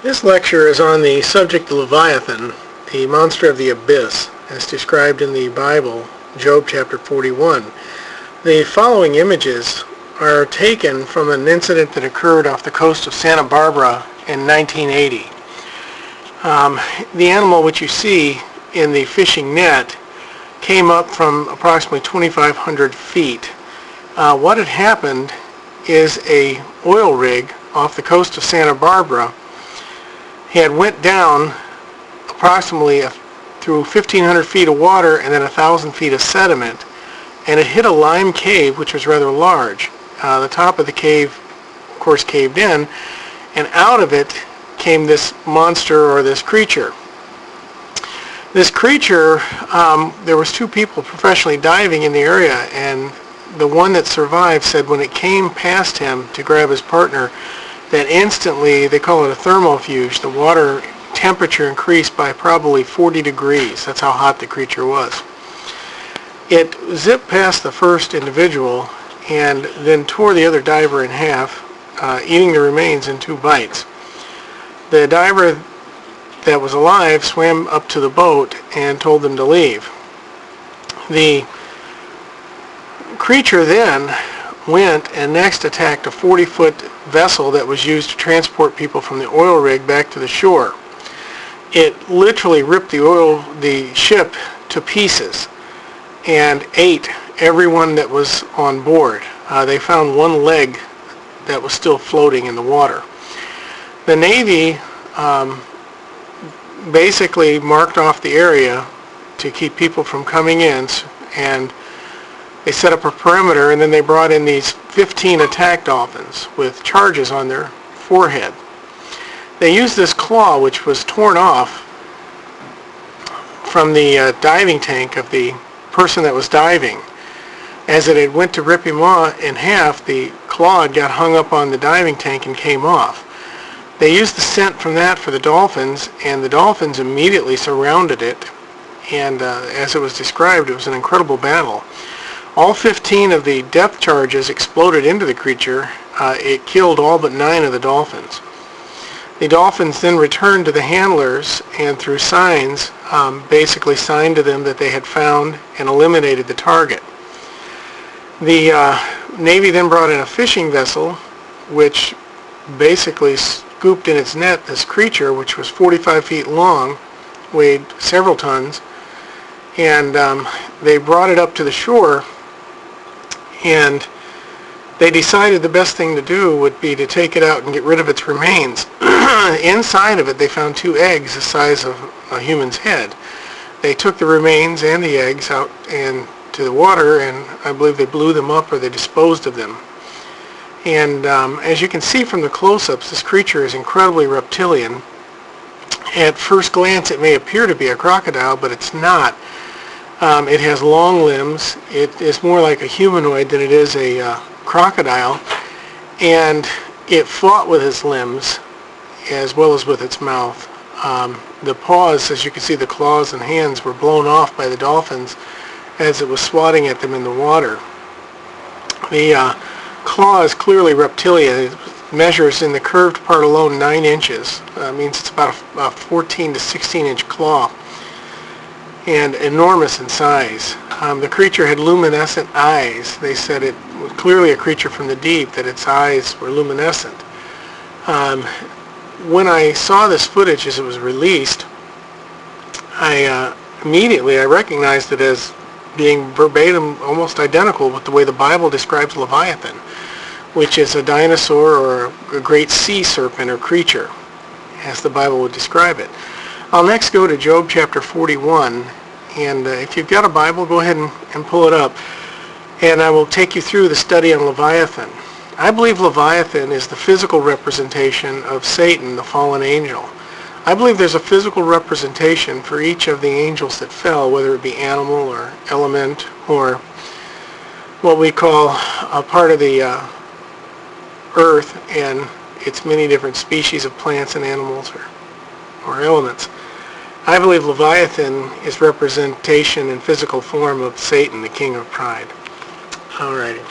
This lecture is on the subject of Leviathan, the monster of the abyss, as described in the Bible, Job chapter 41. The following images are taken from an incident that occurred off the coast of Santa Barbara in 1980. The animal which you see in the fishing net came up from approximately 2,500 feet. What had happened is a oil rig off the coast of Santa Barbara had went down approximately through 1,500 feet of water and then 1,000 feet of sediment, and it hit a lime cave which was rather large. The top of the cave, of course, caved in, and out of it came this monster or this creature. This creature, there was two people professionally diving in the area, and the one that survived said when it came past him to grab his partner, that instantly, they call it a thermofuge, the water temperature increased by probably 40 degrees. That's how hot the creature was. It zipped past the first individual and then tore the other diver in half, eating the remains in 2 bites. The diver that was alive swam up to the boat and told them to leave. The creature then went and next attacked a 40-foot vessel that was used to transport people from the oil rig back to the shore. It literally ripped the ship to pieces and ate everyone that was on board. They found one leg that was still floating in the water. The Navy basically marked off the area to keep people from coming in, and they set up a perimeter, and then they brought in these 15 attack dolphins with charges on their forehead. They used this claw, which was torn off from the diving tank of the person that was diving. As it went to rip him in half, the claw got hung up on the diving tank and came off. They used the scent from that for the dolphins, and the dolphins immediately surrounded it, and as it was described, it was an incredible battle. All 15 of the depth charges exploded into the creature. It killed all but 9 of the dolphins. The dolphins then returned to the handlers and through signs basically signed to them that they had found and eliminated the target. The Navy then brought in a fishing vessel which basically scooped in its net this creature, which was 45 feet long, weighed several tons, and they brought it up to the shore, and they decided the best thing to do would be to take it out and get rid of its remains. Inside of it they found 2 eggs the size of a human's head. They took the remains and the eggs out and to the water, and I believe they blew them up or they disposed of them. And as you can see from the close-ups, this creature is incredibly reptilian. At first glance it may appear to be a crocodile, but it's not. It has long limbs. It is more like a humanoid than it is a crocodile, and it fought with its limbs as well as with its mouth. The paws, as you can see, the claws and hands were blown off by the dolphins as it was swatting at them in the water. The claw is clearly reptilian. It measures in the curved part alone 9 inches. Means it's about a 14 to 16 inch claw, and enormous in size. The creature had luminescent eyes. They said it was clearly a creature from the deep, that its eyes were luminescent. When I saw this footage as it was released, immediately I recognized it as being verbatim, almost identical with the way the Bible describes Leviathan, which is a dinosaur or a great sea serpent or creature, as the Bible would describe it. I'll next go to Job chapter 41, and if you've got a Bible, go ahead and pull it up, and I will take you through the study on Leviathan. I believe Leviathan is the physical representation of Satan, the fallen angel. I believe there's a physical representation for each of the angels that fell, whether it be animal or element or what we call a part of the earth and its many different species of plants and animals or elements. I believe Leviathan is representation in physical form of Satan, the king of pride. Alrighty.